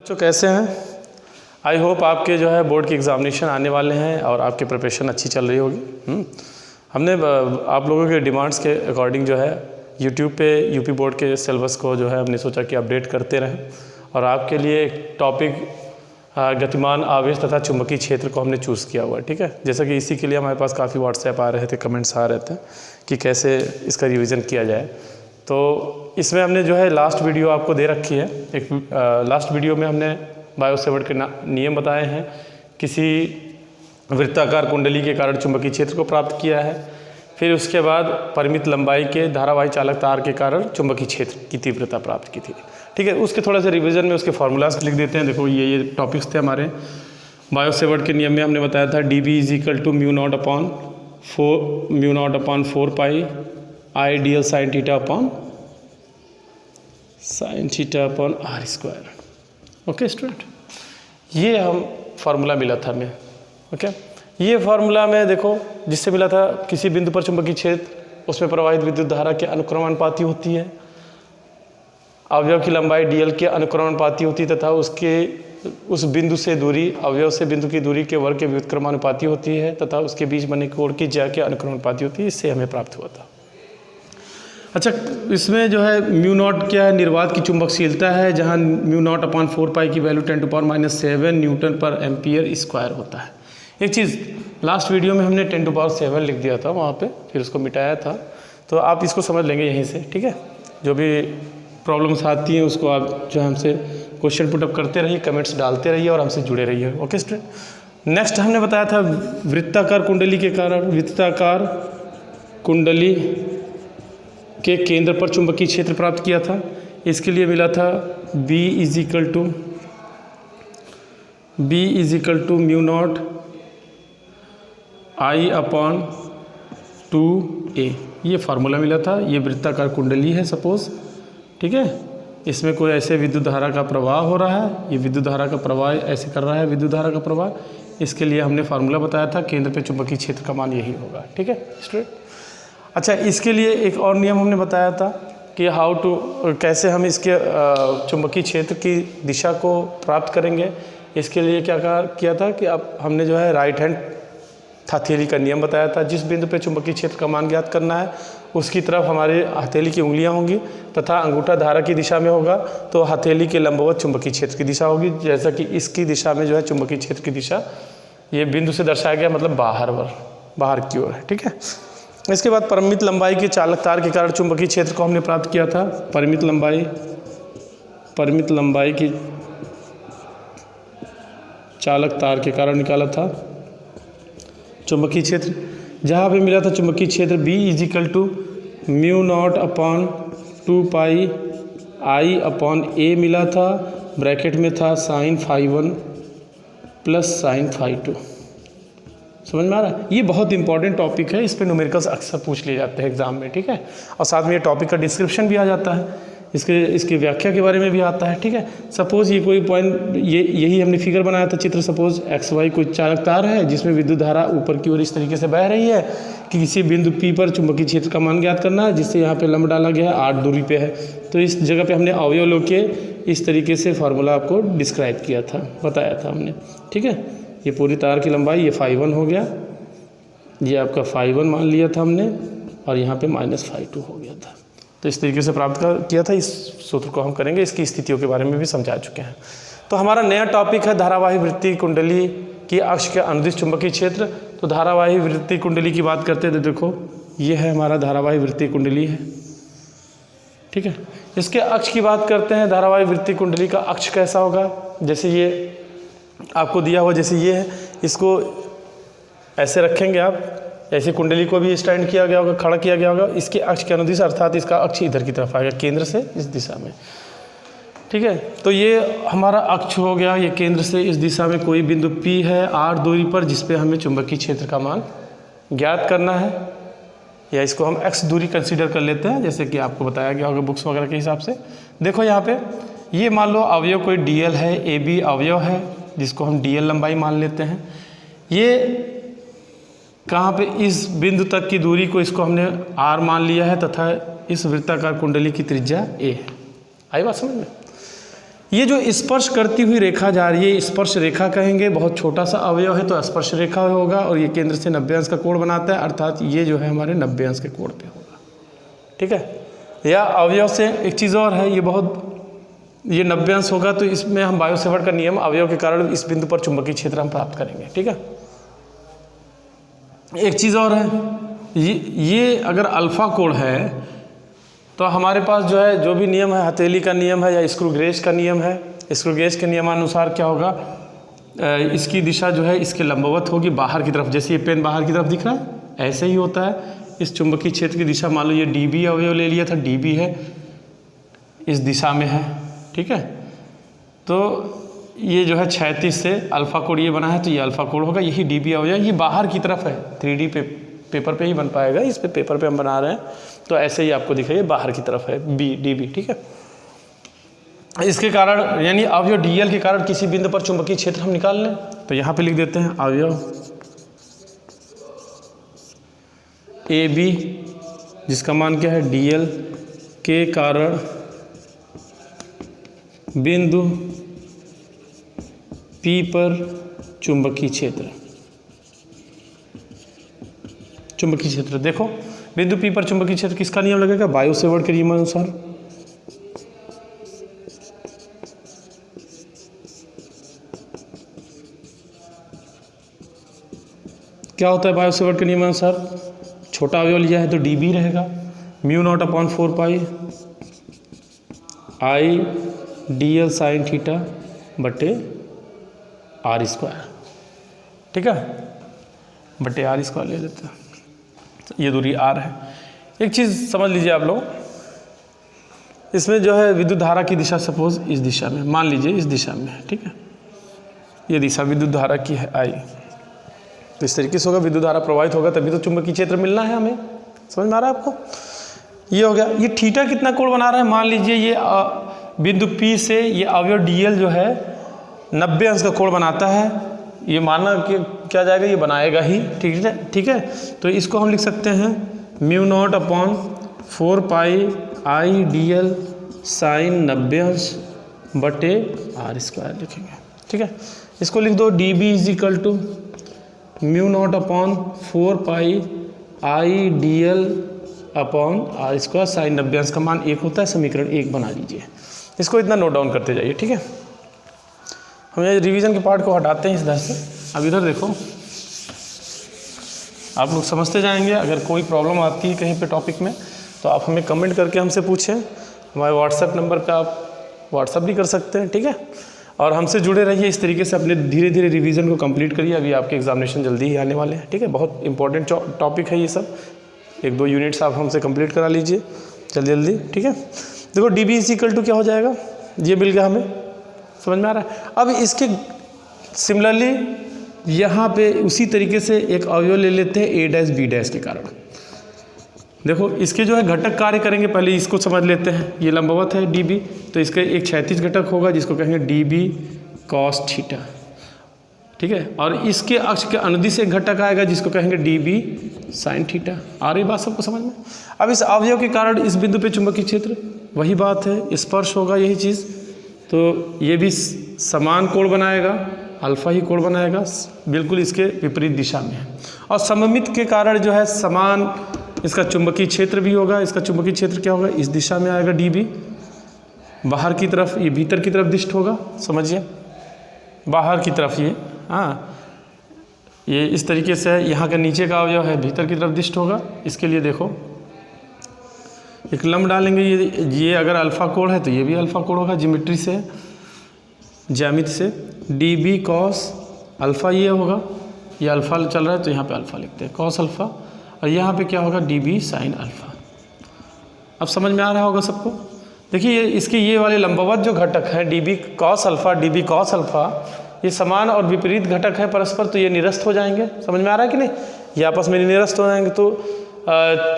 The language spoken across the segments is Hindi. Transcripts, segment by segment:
तो कैसे हैं? आई होप आपके जो है बोर्ड की एग्ज़ामिनेशन आने वाले हैं और आपकी प्रिपरेशन अच्छी चल रही होगी। हमने आप लोगों के डिमांड्स के अकॉर्डिंग जो है यूट्यूब पे यूपी बोर्ड के सिलेबस को जो है हमने सोचा कि अपडेट करते रहें और आपके लिए एक टॉपिक गतिमान आवेश तथा चुंबकीय क्षेत्र को हमने चूज़ किया हुआ है। ठीक है, जैसा कि इसी के लिए हमारे पास काफ़ी व्हाट्सएप आ रहे थे, कमेंट्स आ रहे थे कि कैसे इसका रिवीजन किया जाए। तो इसमें हमने जो है लास्ट वीडियो आपको दे रखी है। एक लास्ट वीडियो में हमने बायो सेवर्ट के नियम बताए हैं, किसी वृत्ताकार कुंडली के कारण चुंबकीय क्षेत्र को प्राप्त किया है, फिर उसके बाद परिमित लंबाई के धारावाही चालक तार के कारण चुंबकीय क्षेत्र की तीव्रता प्राप्त की थी। ठीक है, उसके थोड़ा सा रिवीजन में उसके फार्मूलाज लिख देते हैं। देखो ये टॉपिक्स थे हमारे बायो सेवर्ट के नियम में। हमने बताया था dB = μ0/4 pi I d l sine theta r²। Okay student, ये हम फार्मूला मिला था हमें। ओके, ये फार्मूला में देखो जिससे मिला था किसी बिंदु पर चुंबकीय क्षेत्र, उसमें प्रवाहित विद्युत धारा के अनुक्रमणानुपाती होती है, अवयव की लंबाई dl के अनुक्रमणानुपाती होती है तथा उस बिंदु से दूरी अवयव से बिंदु की दूरी के वर्ग के व्युत्क्रमानुपाती होती है तथा उसके बीच बने कोण की ज्या के अनुक्रमणानुपाती होती है। इससे हमें प्राप्त हुआ था। अच्छा, इसमें जो है μ0 क्या है? निर्वात की चुंबकशीलता है, जहाँ μ0/4 पाई की वैल्यू 10⁻⁷ N/N² होता है। एक चीज़ लास्ट वीडियो में हमने 10⁷ लिख दिया था वहाँ पे, फिर उसको मिटाया था, तो आप इसको समझ लेंगे यहीं से। ठीक है, जो भी प्रॉब्लम्स आती हैं उसको आप जो हमसे क्वेश्चन पुटअप करते रहिए, कमेंट्स डालते रहिए और हमसे जुड़े रहिए। ओके स्टूडेंट, नेक्स्ट हमने बताया था वृत्ताकार कुंडली के कारण वृत्ताकार कुंडली के केंद्र पर चुंबकीय क्षेत्र प्राप्त किया था। इसके लिए मिला था B = μ0 I/2a, ये फार्मूला मिला था। ये वृत्ताकार कुंडली है सपोज। ठीक है, इसमें कोई ऐसे विद्युत धारा का प्रवाह हो रहा है, ये विद्युत धारा का प्रवाह ऐसे कर रहा है, विद्युत धारा का प्रवाह। इसके लिए हमने फार्मूला बताया था, केंद्र पे चुंबकीय क्षेत्र का मान यही होगा। ठीक है स्टूडेंट। अच्छा, इसके लिए एक और नियम हमने बताया था कि कैसे हम इसके चुंबकीय क्षेत्र की दिशा को प्राप्त करेंगे। इसके लिए क्या किया था कि अब हमने जो है राइट हैंड हथेली का नियम बताया था। जिस बिंदु पे चुंबकीय क्षेत्र का मान ज्ञात करना है उसकी तरफ हमारे हथेली की उंगलियां होंगी तथा अंगूठा धारा की दिशा में होगा तो हथेली के लंबवत चुंबकीय क्षेत्र की दिशा होगी। जैसा कि इसकी दिशा में जो है चुंबकीय क्षेत्र की दिशा ये बिंदु से दर्शाया गया, मतलब बाहर की ओर है। ठीक है, इसके बाद परिमित लंबाई के चालक तार के कारण चुंबकीय क्षेत्र को हमने प्राप्त किया था। परिमित लंबाई की चालक तार के कारण निकाला था चुंबकीय क्षेत्र, जहाँ पे मिला था चुंबकीय क्षेत्र B = μ0/2 पाई I/a मिला था। ब्रैकेट में था sin φ1 + sin φ2। समझ में आ रहा है? ये बहुत इंपॉर्टेंट टॉपिक है, इस पे न्यूमेरिकल्स अक्सर पूछ लिए जाते हैं एग्जाम में। ठीक है, और साथ में ये टॉपिक का डिस्क्रिप्शन भी आ जाता है, इसकी व्याख्या के बारे में भी आता है। ठीक है, सपोज ये कोई पॉइंट, यही हमने फिगर बनाया था चित्र। सपोज XY कोई चालक तार है जिसमें विद्युत धारा ऊपर की ओर इस तरीके से बह रही है कि किसी बिंदु P पर चुंबकीय क्षेत्र का मान ज्ञात करना है, जिससे यहाँ पे लंब डाला गया है, 8 दूरी पे है। तो इस जगह पे हमने अवयव लो के इस तरीके से फार्मूला आपको डिस्क्राइब किया था, बताया था हमने। ठीक है, ये पूरी तार की लंबाई ये φ1 हो गया, ये आपका φ1 मान लिया था हमने, और यहाँ पे -φ2 हो गया था। तो इस तरीके से प्राप्त किया था। इस सूत्र को हम करेंगे, इसकी स्थितियों के बारे में भी समझा चुके हैं। तो हमारा नया टॉपिक है धारावाही वृत्तीय कुंडली की अक्ष के अनुदिश चुंबकीय क्षेत्र। तो धारावाही वृत्तीय कुंडली की बात करते हैं तो देखो ये है हमारा धारावाही वृत्तीय कुंडली है। ठीक है, इसके अक्ष की बात करते हैं। धारावाही वृत्तीय कुंडली का अक्ष कैसा होगा? जैसे ये आपको दिया हुआ, जैसे ये है, इसको ऐसे रखेंगे आप, ऐसे कुंडली को भी स्टैंड किया गया होगा, खड़ा किया गया होगा। इसके अक्ष के अनुदिश, अर्थात इसका अक्ष इधर की तरफ आएगा, केंद्र से इस दिशा में। ठीक है, तो ये हमारा अक्ष हो गया। ये केंद्र से इस दिशा में कोई बिंदु P है r दूरी पर, जिस पे हमें चुंबकीय क्षेत्र का मान ज्ञात करना है, या इसको हम x दूरी कंसीडर कर लेते हैं, जैसे कि आपको बताया गया होगा बुक्स वगैरह के हिसाब से। देखो यहाँ पे ये मान लो अवयव कोई dl है, AB अवयव है जिसको हम dl लंबाई मान लेते हैं। ये कहाँ पे? इस बिंदु तक की दूरी को इसको हमने r मान लिया है तथा इस वृत्ताकार कुंडली की त्रिज्या a है। आई बात समझ में? ये जो स्पर्श करती हुई रेखा जा रही है, स्पर्श रेखा कहेंगे, बहुत छोटा सा अवयव है तो स्पर्श रेखा होगा, और ये केंद्र से 90 अंश का कोण बनाता है, अर्थात ये जो है हमारे 90 अंश के कोण पे होगा। ठीक है, या अवयव से एक चीज़ और है, ये 90 अंश होगा तो इसमें हम बायो सेवर्ट का नियम, अवयव के कारण इस बिंदु पर चुंबकीय क्षेत्र हम प्राप्त करेंगे। ठीक है, एक चीज़ और है, ये अगर अल्फा कोण है तो हमारे पास जो है जो भी नियम है, हथेली का नियम है या स्क्रू गेज का नियम है, स्क्रू गेज के नियमानुसार क्या होगा, इसकी दिशा जो है इसके लंबवत होगी बाहर की तरफ। जैसे ये पेन बाहर की तरफ दिख रहा है, ऐसे ही होता है। इस चुंबकीय क्षेत्र की दिशा, मान लो ये dB अवयव ले लिया था, dB है, इस दिशा में है। ठीक है, तो ये जो है क्षैतिज से अल्फा कोण ये बना है तो ये अल्फा कोण होगा, यही dB अवयव, ये बाहर की तरफ है, 3D पेपर पे ही बन पाएगा, इस पे पेपर पे हम बना रहे हैं तो ऐसे ही आपको दिखाइए बाहर की तरफ है dB। ठीक है, इसके कारण यानी अवयव dl के कारण किसी बिंदु पर चुंबकीय क्षेत्र हम निकाल लें तो यहाँ पे लिख देते हैं अवयव AB जिसका मान क्या है dl के कारण बिंदु P पर चुंबकीय क्षेत्र। चुंबकीय क्षेत्र देखो, बिंदु P पर चुंबकीय क्षेत्र किसका नियम लगेगा, बायो सेवर्ट के नियमानुसार। क्या होता है बायो सेवर्ट के नियमानुसार, छोटा अवयव लिया है तो dB रहेगा, μ0/4 pi I dl sine theta बटे r स्क्वायर। ठीक है, बटे r स्क्वायर ले लेते हैं, तो ये दूरी r है। एक चीज़ समझ लीजिए आप लोग, इसमें जो है विद्युत धारा की दिशा सपोज इस दिशा में, मान लीजिए इस दिशा में है। ठीक है, ये दिशा विद्युत धारा की है I, तो इस तरीके से होगा, विद्युत धारा प्रवाहित होगा तभी तो चुंबकीय क्षेत्र मिलना है हमें। समझ में आ रहा है आपको, ये हो गया। ये थीटा कितना कोण बना रहा है, मान लीजिए ये बिंदु P से ये अवयव dl जो है 90 अंश का कोण बनाता है, ये मानना कि क्या जाएगा, ये बनाएगा ही। ठीक है, ठीक है, तो इसको हम लिख सकते हैं μ0/4 पाई I dl साइन 90 अंश बटे r स्क्वायर लिखेंगे। ठीक है, इसको लिख दो dB = μ0/4 pi I dl upon r square sine 90 अंश का मान 1 होता है, समीकरण 1 बना लीजिए। इसको इतना नोट डाउन करते जाइए। ठीक है, हम ये रिवीजन के पार्ट को हटाते हैं इस इधर से। अब इधर देखो, आप लोग समझते जाएंगे। अगर कोई प्रॉब्लम आती है कहीं पे टॉपिक में तो आप हमें कमेंट करके हमसे पूछें, हमारे व्हाट्सएप नंबर पे आप व्हाट्सएप भी कर सकते हैं। ठीक है, और हमसे जुड़े रहिए, इस तरीके से अपने धीरे धीरे रिवीजन को कंप्लीट करिए। अभी आपके एग्जामिनेशन जल्दी ही आने वाले हैं। ठीक है, बहुत इंपॉर्टेंट टॉपिक है ये सब, 1-2 यूनिट्स आप हमसे कंप्लीट करा लीजिए जल्दी जल्दी। ठीक है, देखो dB = क्या हो जाएगा, ये मिल गया हमें, समझ में आ रहा है। अब इसके सिमिलरली यहाँ पे उसी तरीके से एक अवयव ले लेते हैं A' B' के कारण। देखो इसके जो है घटक कार्य करेंगे, पहले इसको समझ लेते हैं। ये लंबवत है dB, तो इसका एक क्षैतिज घटक होगा जिसको कहेंगे dB cos थीटा। ठीक है, और इसके अक्ष के अनुदिश एक घटक आएगा जिसको कहेंगे dB साइन थीटा। आ रही बात सबको समझ में। अब इस अवयव के कारण इस बिंदु पे चुंबकीय क्षेत्र, वही बात है, स्पर्श होगा यही चीज़, तो ये भी समान कोण बनाएगा, अल्फा ही कोण बनाएगा, बिल्कुल इसके विपरीत दिशा में है। और सममित के कारण जो है समान इसका चुंबकीय क्षेत्र भी होगा। इसका चुंबकीय क्षेत्र क्या होगा, इस दिशा में आएगा dB, बाहर की तरफ, ये भीतर की तरफ दिष्ट होगा। समझिए, बाहर की तरफ ये, हाँ, ये इस तरीके से है। यहाँ का नीचे का अवयव है, भीतर की तरफ दिष्ट होगा। इसके लिए देखो एक लंब डालेंगे, ये अगर अल्फा कोण है तो ये भी अल्फा कोण होगा, ज्योमेट्री से, ज्यामिति से। dB cos अल्फ़ा ये होगा, ये अल्फ़ा चल रहा है तो यहाँ पे अल्फ़ा लिखते हैं, cos अल्फ़ा, और यहाँ पे क्या होगा dB साइन अल्फ़ा। अब समझ में आ रहा होगा सबको। देखिए इसके ये वाले लंबवत जो घटक है dB cos alpha, dB cos alpha, ये समान और विपरीत घटक है परस्पर, तो ये निरस्त हो जाएंगे। समझ में आ रहा है कि नहीं, ये आपस में निरस्त हो जाएंगे। तो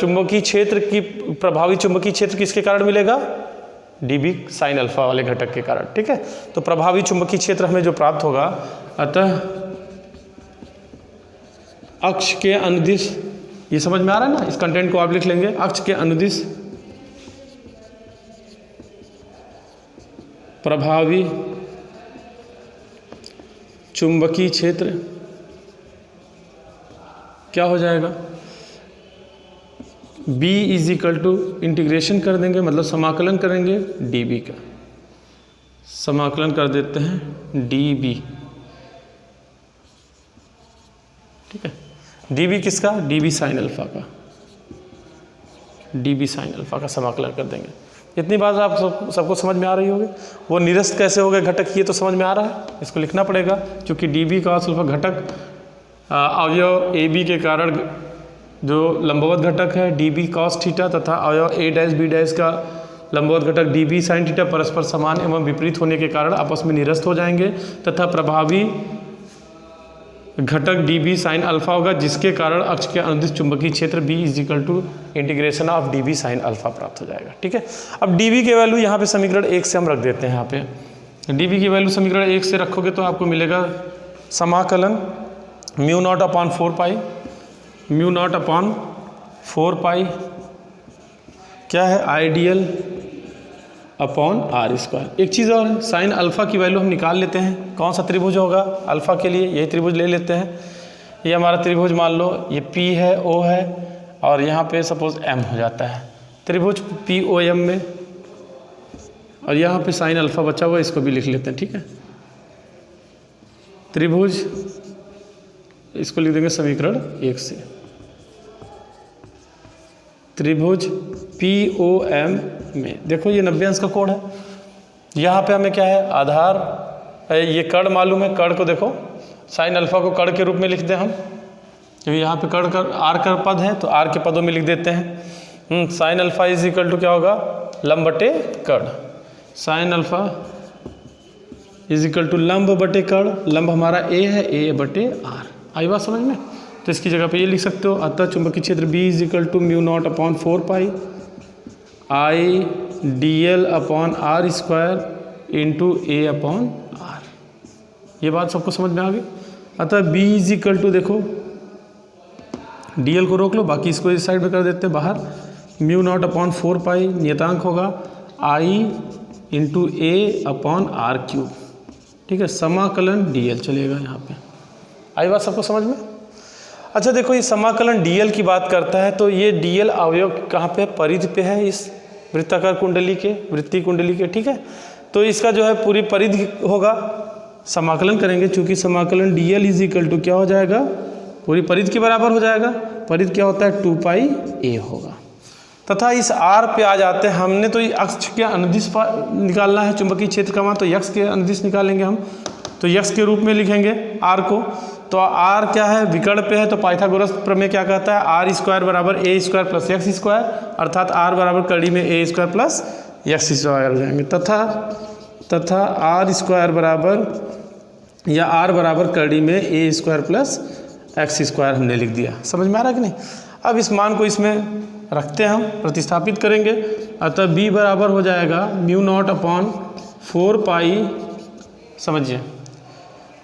चुंबकीय क्षेत्र की, प्रभावी चुंबकीय क्षेत्र किसके कारण मिलेगा, dB साइन अल्फ़ा वाले घटक के कारण। ठीक है, तो प्रभावी चुंबकीय क्षेत्र हमें जो प्राप्त होगा, अतः अक्ष के अनुदिश, ये समझ में आ रहा है ना, इस कंटेंट को आप लिख लेंगे, अक्ष के अनुदिश प्रभावी चुंबकीय क्षेत्र क्या हो जाएगा, B is equal to integration कर देंगे, मतलब समाकलन करेंगे dB का, समाकलन कर देते हैं dB, ठीक है। dB किसका, dB साइन अल्फा का, dB साइन अल्फा का समाकलन कर देंगे। इतनी बात आप सबको समझ में आ रही होगी। वो निरस्त कैसे हो गए घटक, ये तो समझ में आ रहा है, इसको लिखना पड़ेगा, क्योंकि dB का अल्फा घटक अवयव AB के कारण जो लंबवत घटक है dB cos थीटा तथा अवयव A डैश B डैश का लंबवत घटक dB sin थीटा परस्पर समान एवं विपरीत होने के कारण आपस में निरस्त हो जाएंगे तथा प्रभावी घटक dB sin अल्फा होगा, जिसके कारण अक्ष के अनुदिश चुंबकीय क्षेत्र B is equal to integration of dB sin alpha प्राप्त हो जाएगा, ठीक है। अब dB की वैल्यू यहाँ पे समीकरण 1 से हम रख देते हैं। यहाँ पे dB की वैल्यू समीकरण 1 से रखोगे तो आपको मिलेगा समाकलन म्यू नॉट अपॉन 4 पाई क्या है, आइडियल अपॉन आर स्क्वायर। एक चीज़ और है, साइन अल्फ़ा की वैल्यू हम निकाल लेते हैं। कौन सा त्रिभुज होगा अल्फ़ा के लिए, यही त्रिभुज ले लेते हैं। ये हमारा त्रिभुज मान लो ये P है, O है और यहाँ पे सपोज M हो जाता है, त्रिभुज POM में, और यहाँ पे साइन अल्फ़ा बचा हुआ, इसको भी लिख लेते हैं, ठीक है। त्रिभुज इसको लिख देंगे समीकरण 1 से, त्रिभुज POM में देखो ये 90 अंश का कोण है। यहाँ पे हमें क्या है, आधार ये कर्ण मालूम है, कर्ण को देखो साइन अल्फा को कर्ण के रूप में लिख दें हम, क्योंकि यहाँ पे कर्ण का आर का पद है तो आर के पदों में लिख देते हैं। Sine alpha is equal to क्या होगा, लंब बटे कर्ण, sine alpha is equal to लंब बटे कर्ण, लंब हमारा ए है, ए बटे आर। आई बात समझ में, तो इसकी जगह पे ये लिख सकते हो, अतः चुंबकीय क्षेत्र B is equal to mu naught upon 4 pi I DL upon r square into A upon r. ये बात सबको समझ में आ गई। अतः B इज इक्वल टू देखो DL को रोक लो, बाकी इसको इस साइड में कर देते हैं बाहर, म्यू नॉट अपॉन 4 पाई नियतांक होगा I into A upon r cube, ठीक है, समाकलन DL चलेगा यहाँ पे। आई बात सबको समझ में। अच्छा देखो ये समाकलन DL की बात करता है, तो ये DL अवयव कहाँ पे, परिधि पे है, इस वृत्ताकार कुंडली के, वृत्तीय कुंडली के, ठीक है। तो इसका जो है पूरी परिधि होगा, समाकलन करेंगे, चूंकि समाकलन DL इज इक्वल टू क्या हो जाएगा, पूरी परिधि के बराबर हो जाएगा। परिधि क्या होता है, 2 पाई A होगा। तथा इस R पे आ जाते हैं, हमने तो ये अक्ष के अनुदिश निकालना है चुंबकीय क्षेत्र का मान, तो यक्ष के अनुदिश निकालेंगे हम, तो यक्ष के रूप में लिखेंगे R को। तो R क्या है, विकर्ण पे है, तो पाइथागोरस प्रमेय क्या कहता है, आर स्क्वायर बराबर ए स्क्वायर प्लस एक्स स्क्वायर, अर्थात R बराबर कड़ी में ए स्क्वायर प्लस एक्स स्क्वायर हो जाएंगे, तथा आर स्क्वायर बराबर या R बराबर कड़ी में ए स्क्वायर प्लस एक्स स्क्वायर हमने लिख दिया। समझ में आ रहा है कि नहीं। अब इस मान को इसमें रखते हैं, हम प्रतिस्थापित करेंगे, अतः B बराबर हो जाएगा म्यू नॉट अपॉन 4 पाई, समझिए,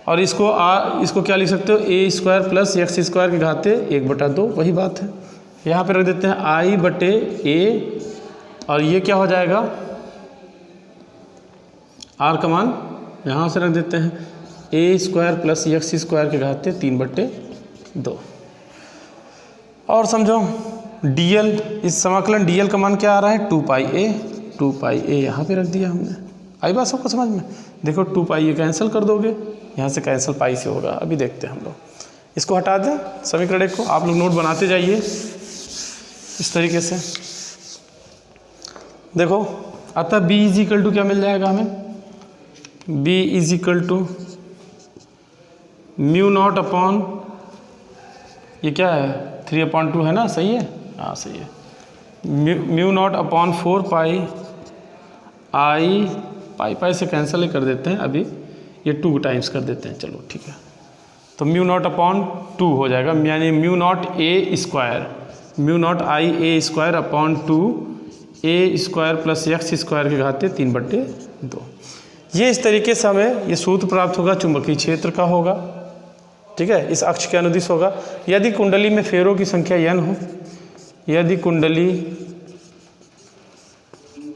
और इसको क्या लिख सकते हो, ए स्क्वायर प्लस एक्स स्क्वायर के घाते 1/2, वही बात है। यहाँ पे रख देते हैं I बटे ए, और ये क्या हो जाएगा, R का मान यहाँ से रख देते हैं ए स्क्वायर प्लस एक्स स्क्वायर के घाते 3/2। और समझो DL, इस समाकलन DL का मान क्या आ रहा है, 2 पाई ए यहाँ पे रख दिया हमने। आई बात सबको समझ में। देखो 2 पाई ये कैंसिल कर दोगे, यहाँ से कैंसिल पाई से होगा। अभी देखते हैं हम लोग, इसको हटा दें समीकरण 1 को, आप लोग नोट बनाते जाइए इस तरीके से। देखो अतः B इज इक्वल टू क्या मिल जाएगा हमें, B is equal to mu naught upon, ये क्या है 3/2 है ना, सही है, हाँ सही है, म्यू नॉट अपॉन 4 पाई आई, पाई से कैंसिल ही कर देते हैं, अभी ये 2 टाइम्स कर देते हैं, चलो ठीक है। तो म्यू नॉट अपॉन 2 हो जाएगा, यानी mu not a square, mu not I A square upon 2 A square plus x square के घाते 3/2। ये इस तरीके से हमें ये सूत्र प्राप्त होगा, चुंबकीय क्षेत्र का होगा, ठीक है, इस अक्ष के अनुदिश होगा। यदि कुंडली में फेरों की संख्या n हो, यदि कुंडली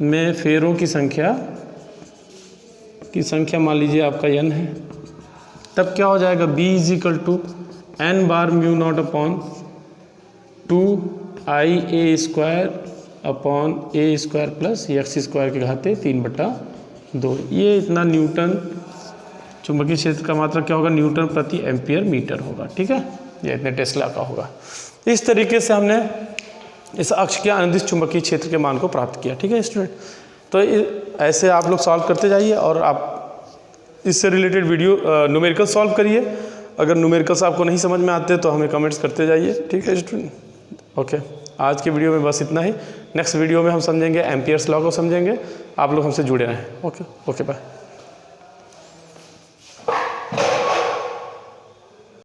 में फेरों की संख्या की संख्या मान लीजिए आपका n है, तब क्या हो जाएगा b is equal to n बार mu naught upon 2ia² upon a² plus x² के घाते 3/2। ये इतना न्यूटन चुंबकीय क्षेत्र का मात्रा क्या होगा, न्यूटन प्रति एम्पियर मीटर होगा। ठीक है, ये इतने टेस्ला का होगा। इस तरीके से हमने इस अक्ष के अनदिश चुंबकीय क्षेत्र के मान को प्राप्त किया। ठीक है स्टूडेंट, तो ऐसे आप लोग सॉल्व करते जाइए और आप इससे रिलेटेड वीडियो न्यूमेरिकल सॉल्व करिए। अगर न्यूमेरिकल्स आपको नहीं समझ में आते तो हमें कमेंट्स करते जाइए। ठीक है स्टूडेंट, ओके, आज के वीडियो में बस इतना ही। नेक्स्ट वीडियो में हम समझेंगे एम्पियर्स लॉ को समझेंगे। आप लोग हमसे जुड़े रहें। Okay bye.